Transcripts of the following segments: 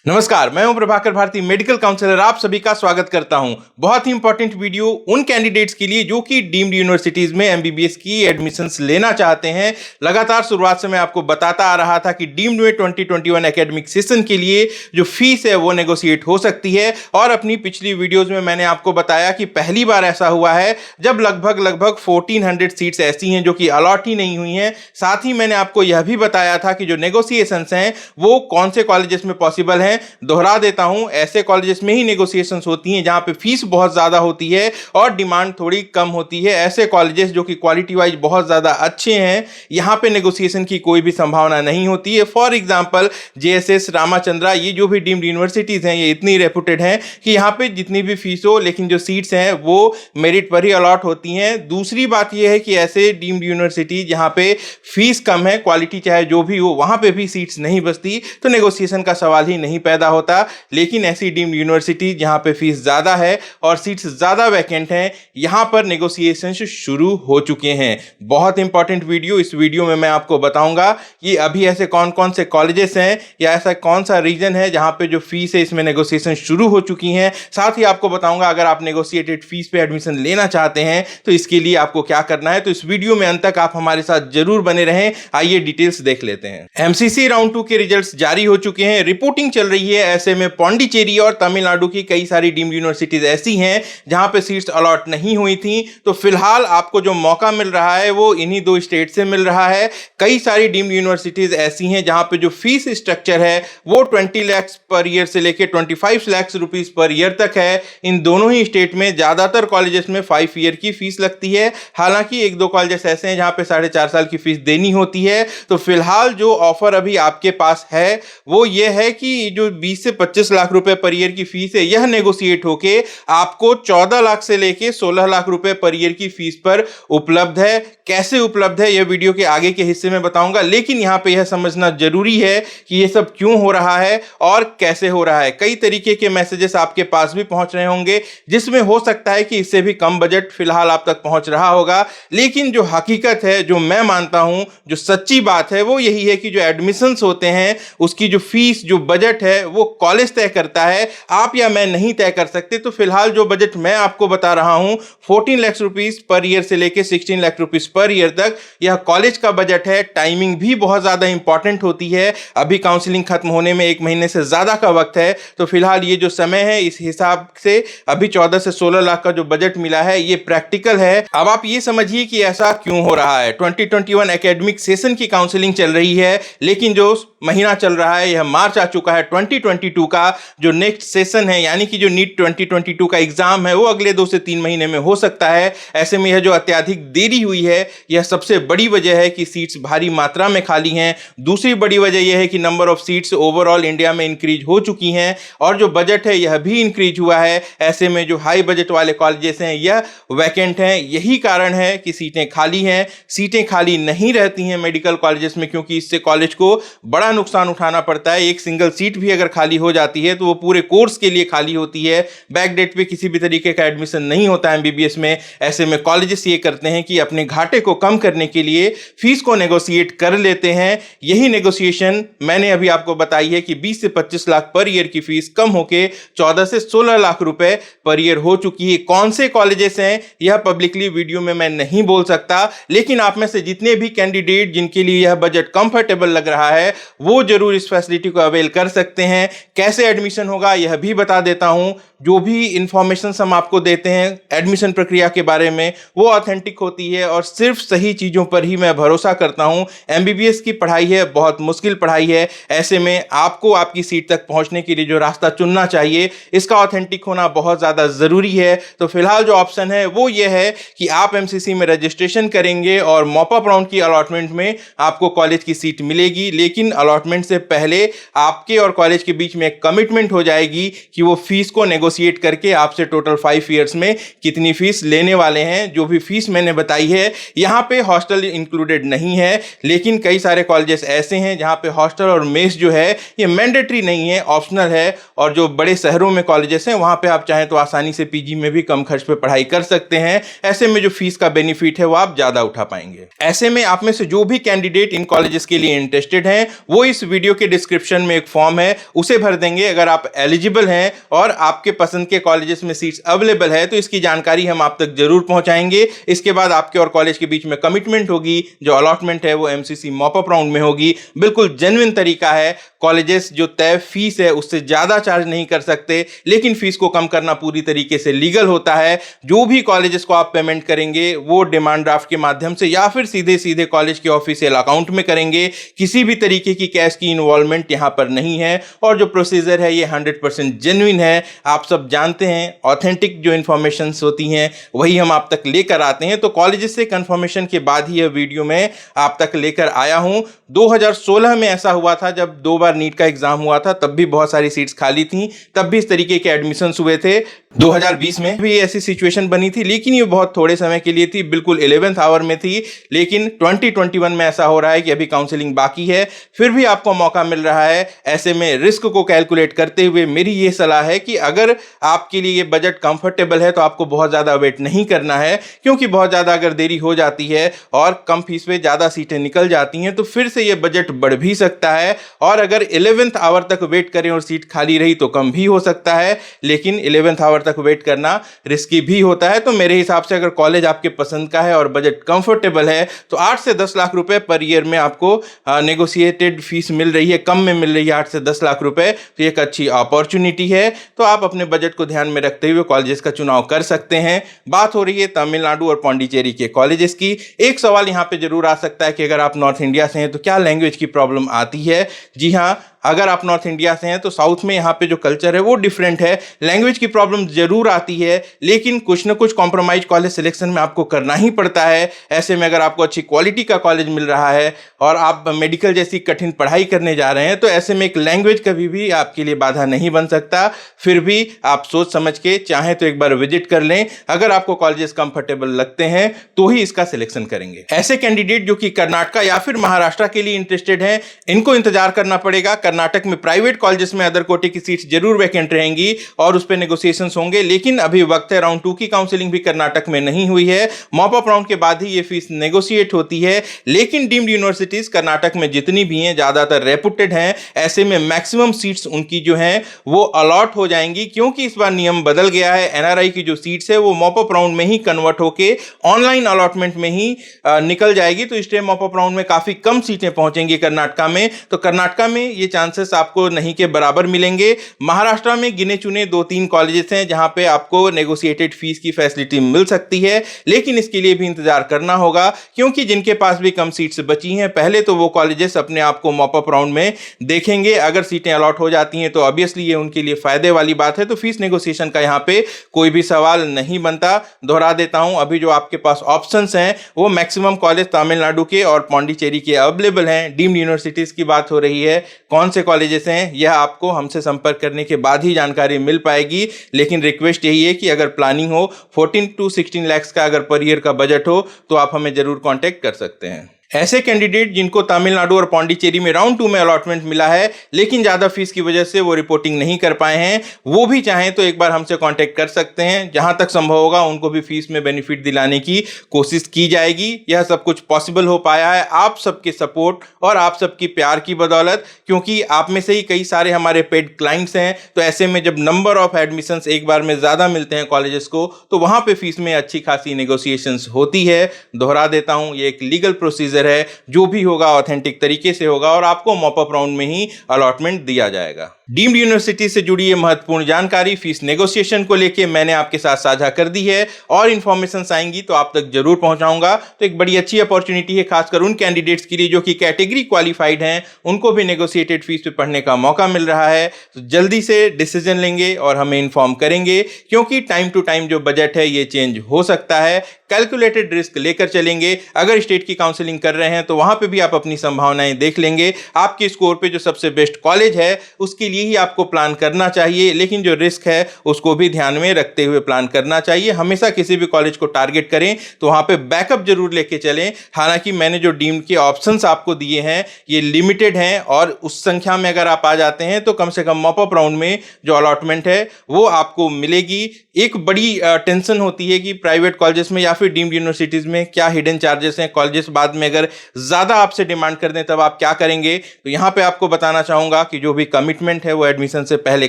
नमस्कार, मैं हूं प्रभाकर भारती, मेडिकल काउंसलर। आप सभी का स्वागत करता हूं। बहुत ही इंपॉर्टेंट वीडियो उन कैंडिडेट्स के लिए जो कि डीम्ड यूनिवर्सिटीज में एमबीबीएस की एडमिशंस लेना चाहते हैं। लगातार शुरुआत से मैं आपको बताता आ रहा था कि डीम्ड में 2021 एकेडमिक सेशन के लिए जो फीस है वो नेगोशिएट हो सकती है। और अपनी पिछली वीडियोज में मैंने आपको बताया कि पहली बार ऐसा हुआ है जब लगभग 1400 सीट्स ऐसी हैं जो कि अलॉट ही नहीं हुई हैं। साथ ही मैंने आपको यह भी बताया था कि जो नेगोशिएशंस हैं वो कौन से कॉलेजेस में पॉसिबल हैं। दोहरा देता हूं, ऐसे कॉलेजेस में ही नेगोशिएशंस होती हैं जहां पे फीस बहुत ज्यादा होती है और डिमांड थोड़ी कम होती है। ऐसे कॉलेजेस जो कि क्वालिटी वाइज बहुत ज्यादा अच्छे हैं, यहां पे नेगोशिएशन की कोई भी संभावना नहीं होती है। फॉर एग्जांपल जेएसएस, रामाचंद्रा, ये जो भी डीम्ड यूनिवर्सिटीज हैं ये इतनी रेपुटेड हैं कि यहां पे जितनी भी फीस हो लेकिन जो सीट्स हैं वो मेरिट पर ही अलॉट होती हैं। दूसरी बात यह है कि ऐसे डीम्ड यूनिवर्सिटी जहां पे फीस कम है, क्वालिटी चाहे जो भी हो, वहां पे भी सीट्स नहीं बचती तो नेगोशिएशन का सवाल ही नहीं पैदा होता। लेकिन ऐसी डीम्ड यूनिवर्सिटी जहां पे फीस ज्यादा है और सीट्स ज्यादा वैकेंट हैं, यहां पर नेगोशिएशन शुरू हो चुके हैं। बहुत इंपॉर्टेंट वीडियो, इस वीडियो में मैं आपको बताऊंगा कि अभी ऐसे कौन कौन से कॉलेजेस हैं या ऐसा कौन सा रीजन है जहां पे जो फीस है इसमें नेगोशिएशन शुरू हो चुकी हैं। साथ ही आपको बताऊंगा अगर आप नेगोशिएटेड फीस पे एडमिशन लेना चाहते हैं तो इसके लिए आपको क्या करना है। तो इस वीडियो में अंत तक आप हमारे साथ जरूर बने रहें। आइए डिटेल्स देख लेते हैं। एमसीसी राउंड 2 के रिजल्ट्स जारी हो चुके हैं, रिपोर्टिंग चल रही है। ऐसे में पौंडीचेरी और तमिलनाडु की कई सारी डीम्ड यूनिवर्सिटीज ऐसी हैं जहां पे सीट्स अलॉट नहीं हुई थी। तो फिलहाल आपको जो मौका मिल रहा है वो इन्हीं दो स्टेट से मिल रहा है। कई सारी डीम्ड यूनिवर्सिटीज ऐसी हैं जहां पे जो फीस स्ट्रक्चर है वो 20 लाख पर ईयर से लेके 25 लाख रुपीस पर ईयर तक है। इन दोनों ही स्टेट में ज्यादातर कॉलेजेस में 5 ईयर की फीस लगती है। हालांकि एक दो कॉलेजेस ऐसे हैं जहां पे 4.5 साल की फीस देनी होती है। तो फिलहाल जो ऑफर अभी आपके पास है वो ये है कि जो 20 से 25 लाख रुपए पर ईयर की फीस है यह नेगोशिएट होके आपको 14 लाख से लेके 16 लाख रुपए पर ईयर की फीस पर उपलब्ध है। कैसे उपलब्ध है यह वीडियो के आगे के हिस्से में बताऊंगा, लेकिन यहां पे यह समझना जरूरी है कि यह सब क्यों हो रहा है और कैसे हो रहा है। कई तरीके के मैसेजेस आपके पास भी पहुंच रहे होंगे जिसमें हो सकता है कि इससे भी कम बजट फिलहाल आप तक पहुंच रहा होगा। लेकिन जो हकीकत है, जो मैं मानता हूं, जो सच्ची बात है वो यही है कि जो एडमिशंस होते हैं उसकी जो फीस, जो बजट है वो कॉलेज तय करता है, आप या मैं नहीं तय कर सकते। तो फिलहाल जो बजट मैं आपको बता रहा हूं 14 लाख रुपीस पर ईयर से लेके 16 लाख रुपीस पर ईयर तक, यह कॉलेज का बजट है। टाइमिंग भी बहुत ज्यादा इंपॉर्टेंट होती है। अभी काउंसलिंग खत्म होने में 1 महीने से ज्यादा का वक्त है। तो फिलहाल ये जो समय है इस हिसाब से अभी 14 से 16 लाख का जो बजट मिला है ये प्रैक्टिकल है। अब आप ये समझिए कि ऐसा क्यों हो रहा है। 2021 एकेडमिक सेशन की काउंसलिंग चल रही है, लेकिन जो महीना चल रहा है यह मार्च आ चुका है 2022 का। जो नेक्स्ट सेशन है यानी कि जो नीट 2022 का एग्जाम है वो अगले 2 से 3 महीने में हो सकता है। ऐसे में यह जो अत्यधिक देरी हुई है यह सबसे बड़ी वजह है कि सीट्स भारी मात्रा में खाली हैं। दूसरी बड़ी वजह यह है कि number of seats overall India में इंक्रीज हो चुकी हैं और जो बजट है यह भी इंक्रीज हुआ है। ऐसे में जो हाई बजट वाले कॉलेजेस हैं यह वैकेंट हैं। यही कारण है कि सीटें खाली हैं। सीटें खाली नहीं रहती हैं मेडिकल कॉलेजेस में क्योंकि इससे कॉलेज को बड़ा नुकसान उठाना पड़ता है। एक सिंगल सीट भी अगर खाली हो जाती है तो वो पूरे कोर्स के लिए खाली होती है। बैक डेट पे किसी भी तरीके का एडमिशन नहीं होता एमबीबीएस में। ऐसे में कॉलेजेस ये करते हैं कि अपने घाटे को कम करने के लिए फीस को नेगोशिएट कर लेते हैं। यही नेगोशिएशन मैंने अभी आपको बताई है कि 20 से 25 लाख पर ईयर की फीस कम होके 14 से 16 लाख रुपए पर ईयर हो चुकी है। कौन से कॉलेजेस हैं यह पब्लिकली वीडियो में मैं नहीं बोल सकता, लेकिन आप में से जितने भी कैंडिडेट जिनके लिए यह बजट कंफर्टेबल लग रहा है वो जरूर इस फैसिलिटी को अवेल कर सकते हैं। कैसे एडमिशन होगा यह भी बता देता हूं। जो भी इंफॉर्मेशन हम आपको देते हैं एडमिशन प्रक्रिया के बारे में वो ऑथेंटिक होती है और सिर्फ सही चीजों पर ही मैं भरोसा करता हूं। एमबीबीएस की पढ़ाई है, बहुत मुश्किल पढ़ाई है। ऐसे में आपको आपकी सीट तक पहुंचने के लिए जो रास्ता चुनना चाहिए इसका ऑथेंटिक होना बहुत ज्यादा जरूरी है। तो फिलहाल जो ऑप्शन है वो ये है कि आप एमसीसी में रजिस्ट्रेशन करेंगे और मॉपअप राउंड की अलॉटमेंट में आपको कॉलेज की सीट मिलेगी। लेकिन अलॉटमेंट से पहले आपके और कॉलेज के बीच में एक कमिटमेंट हो जाएगी कि वो फीस को नेगोशिएट करके आपसे टोटल 5 इयर्स में कितनी फीस लेने वाले हैं। जो भी फीस मैंने बताई है यहाँ पे हॉस्टल इंक्लूडेड नहीं है, लेकिन कई सारे कॉलेजेस ऐसे हैं जहाँ पे हॉस्टल और मेस जो है ये मैंडेटरी नहीं है, ऑप्शनल है। और जो बड़े शहरों में कॉलेजेस हैं वहाँ पे आप चाहें तो आसानी से पीजी में भी कम खर्च पे पढ़ाई कर सकते हैं। ऐसे में जो फीस का बेनिफिट है वो आप ज़्यादा उठा पाएंगे। ऐसे में आप में से जो भी कैंडिडेट इन कॉलेजेस के लिए इंटरेस्टेड हैं वो वो इस वीडियो के डिस्क्रिप्शन में एक फॉर्म है, उसे भर देंगे। अगर आप एलिजिबल हैं और आपके पसंद के कॉलेजेस में सीट्स अवेलेबल है तो इसकी जानकारी हम आप तक जरूर पहुंचाएंगे। इसके बाद आपके और कॉलेज के बीच में कमिटमेंट होगी, जो अलॉटमेंट है वो एमसीसी मॉप अप राउंड में होगी। बिल्कुल जेन्युइन तरीका है। कॉलेजेस जो तय फीस है उससे ज्यादा चार्ज नहीं कर सकते, लेकिन फीस को कम करना पूरी तरीके से लीगल होता है। जो भी कॉलेजेस को आप पेमेंट करेंगे वो डिमांड ड्राफ्ट के माध्यम से या फिर सीधे सीधे कॉलेज के ऑफिशियल अकाउंट में करेंगे। किसी भी तरीके की कैश की इन्वॉल्वमेंट यहां पर नहीं है और जो प्रोसीजर है ये 100% जेन्युइन है। आप सब जानते हैं, ऑथेंटिक जो इंफॉर्मेशन होती हैं वही हम आप तक लेकर आते हैं। तो कॉलेजेस से कंफर्मेशन के बाद ही यह वीडियो में आप तक लेकर आया हूं। 2016 में ऐसा हुआ था जब 2 बार नीट का एग्जाम हुआ था, तब भी बहुत सारी सीट्स खाली थी, तब भी इस तरीके के एडमिशंस हुए थे। 2020 में भी ऐसी सिचुएशन बनी थी, लेकिन ये बहुत थोड़े समय के लिए थी, बिल्कुल 11th आवर में थी। लेकिन 2021 में ऐसा हो रहा है कि अभी काउंसलिंग बाकी है, फिर भी आपको मौका मिल रहा है। ऐसे में रिस्क को कैलकुलेट करते हुए मेरी ये सलाह है कि अगर आपके लिए ये बजट कंफर्टेबल है तो आपको बहुत ज़्यादा वेट नहीं करना है, क्योंकि बहुत ज़्यादा अगर देरी हो जाती है और कम फीस पे ज़्यादा सीटें निकल जाती हैं तो फिर से ये बजट बढ़ भी सकता है। और अगर 11th आवर तक वेट करें और सीट खाली रही तो कम भी हो सकता है, लेकिन 11th आवर तक वेट करना रिस्की भी होता है। तो मेरे हिसाब से अगर कॉलेज आपके पसंद का है और बजट कंफर्टेबल है तो 8 से 10 लाख रुपए पर ईयर में आपको नेगोशिएटेड फीस मिल रही है, कम में मिल रही है 8 से 10 लाख रुपए। तो एक अच्छी अपॉर्चुनिटी है। तो आप अपने बजट को ध्यान में रखते हुए कॉलेजेस का चुनाव कर सकते हैं। बात हो रही है तमिलनाडु और पौंडीचेरी के कॉलेजेस की। एक सवाल यहां पे जरूर आ सकता है कि अगर आप नॉर्थ इंडिया से हैं तो क्या लैंग्वेज की प्रॉब्लम आती है? जी हां, अगर आप नॉर्थ इंडिया से हैं तो साउथ में यहाँ पे जो कल्चर है वो डिफरेंट है। लैंग्वेज की प्रॉब्लम जरूर आती है, लेकिन कुछ ना कुछ कॉम्प्रोमाइज कॉलेज सिलेक्शन में आपको करना ही पड़ता है। ऐसे में अगर आपको अच्छी क्वालिटी का कॉलेज मिल रहा है और आप मेडिकल जैसी कठिन पढ़ाई करने जा रहे हैं तो ऐसे में एक लैंग्वेज कभी भी आपके लिए बाधा नहीं बन सकता। फिर भी आप सोच समझ के चाहें तो एक बार विजिट कर लें। अगर आपको कॉलेजेस कंफर्टेबल लगते हैं तो ही इसका सिलेक्शन करेंगे। ऐसे कैंडिडेट जो कि कर्नाटका या फिर महाराष्ट्र के लिए इंटरेस्टेड हैं, इनको इंतजार करना पड़ेगा। कर्नाटक में प्राइवेट कॉलेजेस में अदर कोटे की सीट्स जरूर वैकेंट रहेंगी और उस पर नेगोशिएशंस होंगे, लेकिन अभी वक्त है। राउंड 2 की काउंसलिंग भी कर्नाटक में नहीं हुई है। मॉप अप राउंड के बाद ही ये फीस नेगोशिएट होती है। लेकिन डीम्ड यूनिवर्सिटीज कर्नाटक में जितनी भी हैं ज्यादातर रेपुटेड हैं। ऐसे में मैक्सिमम सीट्स उनकी जो हैं वो अलॉट हो जाएंगी, क्योंकि इस बार नियम बदल गया है। एनआरआई की जो सीट्स है वो मॉप अप राउंड में ही कन्वर्ट होके ऑनलाइन अलॉटमेंट में ही निकल जाएगी। तो इस टाइम मॉप अप राउंड में काफी कम सीटें पहुंचेंगी कर्नाटका में। तो कर्नाटका में ये चांसेस आपको नहीं के बराबर मिलेंगे। महाराष्ट्र में गिने चुने 2-3 कॉलेजेस हैं जहां पे आपको नेगोशिएटेड फीस की फैसिलिटी मिल सकती है, लेकिन इसके लिए भी इंतजार करना होगा, क्योंकि जिनके पास भी कम सीट्स बची हैं पहले तो वो कॉलेजेस अपने आप को मॉप अप राउंड में देखेंगे। अगर सीटें अलॉट हो जाती हैं तो ऑब्वियसली ये उनके लिए फायदे वाली बात है। तो फीस नेगोशिएशन का यहां पे कोई भी सवाल नहीं बनता। दोहरा देता हूं, अभी जो आपके पास ऑप्शंस हैं वो मैक्सिमम कॉलेज तमिलनाडु के और पौंडीचेरी के अवेलेबल हैं। डीम्ड यूनिवर्सिटीज की बात हो रही है, कौन से कॉलेजेस हैं यह आपको हमसे संपर्क करने के बाद ही जानकारी मिल पाएगी। लेकिन रिक्वेस्ट यही है कि अगर प्लानिंग हो 14 to 16 लाख का अगर पर ईयर का बजट हो तो आप हमें जरूर कांटेक्ट कर सकते हैं। ऐसे कैंडिडेट जिनको तमिलनाडु और पौंडीचेरी में राउंड 2 में अलॉटमेंट मिला है लेकिन ज़्यादा फीस की वजह से वो रिपोर्टिंग नहीं कर पाए हैं, वो भी चाहें तो एक बार हमसे कांटेक्ट कर सकते हैं। जहां तक संभव होगा उनको भी फीस में बेनिफिट दिलाने की कोशिश की जाएगी। यह सब कुछ पॉसिबल हो पाया है आप सबके सपोर्ट और आप सबकी प्यार की बदौलत, क्योंकि आप में से ही कई सारे हमारे पेड क्लाइंट्स हैं। तो ऐसे में जब नंबर ऑफ एडमिशंस एक बार में ज़्यादा मिलते हैं कॉलेजेस को तो वहाँ पर फीस में अच्छी खासी नेगोशिएशंस होती है। दोहरा देता हूँ, ये एक लीगल प्रोसीजर है, जो भी होगा ऑथेंटिक तरीके से होगा और आपको मॉप अप राउंड में ही अलॉटमेंट दिया जाएगा। डीम्ड यूनिवर्सिटी से जुड़ी ये महत्वपूर्ण जानकारी फीस नेगोशिएशन को लेके मैंने आपके साथ साझा कर दी है और इंफॉर्मेशन आएंगी तो आप तक जरूर पहुंचाऊंगा। तो एक बड़ी अच्छी अपॉर्चुनिटी है खासकर उन कैंडिडेट्स के लिए जो कि कैटेगरी क्वालिफाइड हैं, उनको भी नेगोशिएटेड फीस पे पढ़ने का मौका मिल रहा है। तो जल्दी से डिसीजन लेंगे और हमें इन्फॉर्म करेंगे, क्योंकि टाइम टू टाइम जो बजट है ये चेंज हो सकता है। कैलकुलेटेड रिस्क लेकर चलेंगे। अगर स्टेट की काउंसलिंग कर रहे हैं तो वहां पे भी आप अपनी संभावनाएं देख लेंगे। आपके स्कोर पे जो सबसे बेस्ट कॉलेज है उसके लिए लिए ही आपको प्लान करना चाहिए, लेकिन जो रिस्क है उसको भी ध्यान में रखते हुए प्लान करना चाहिए। हमेशा किसी भी कॉलेज को टारगेट करें तो वहां पे बैकअप जरूर लेके चलें। हालांकि मैंने जो डीम्ड के ऑप्शंस आपको दिए हैं ये लिमिटेड हैं, और उस संख्या में अगर आप आ जाते हैं तो कम से कम मॉप अप राउंड में जो अलॉटमेंट है वो आपको मिलेगी। एक बड़ी टेंशन होती है कि प्राइवेट कॉलेजेस में या फिर डीम्ड यूनिवर्सिटीज में क्या हिडन चार्जेस हैं, कॉलेजेस बाद में अगर ज्यादा आपसे डिमांड कर दें तब आप क्या करेंगे। तो यहां पे आपको बताना चाहूंगा कि जो भी कमिटमेंट है वो एडमिशन से पहले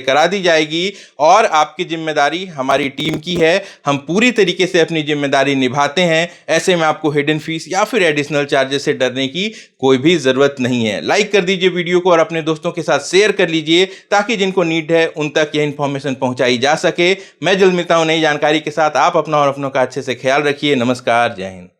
करा दी जाएगी, और आपकी जिम्मेदारी हमारी टीम की है। हम पूरी तरीके से अपनी जिम्मेदारी निभाते हैं। ऐसे में आपको हिडन फीस या फिर एडिशनल चार्जेस से डरने की कोई भी जरूरत नहीं है। लाइक कर दीजिए वीडियो को और अपने दोस्तों के साथ शेयर कर लीजिए ताकि जिनको नीड है उन तक यह इंफॉर्मेशन पहुंचाई जा सके। मैं जल्द मिलता हूं नई जानकारी के साथ। आप अपना और अपनों का अच्छे से ख्याल रखिए। नमस्कार, जय हिंद।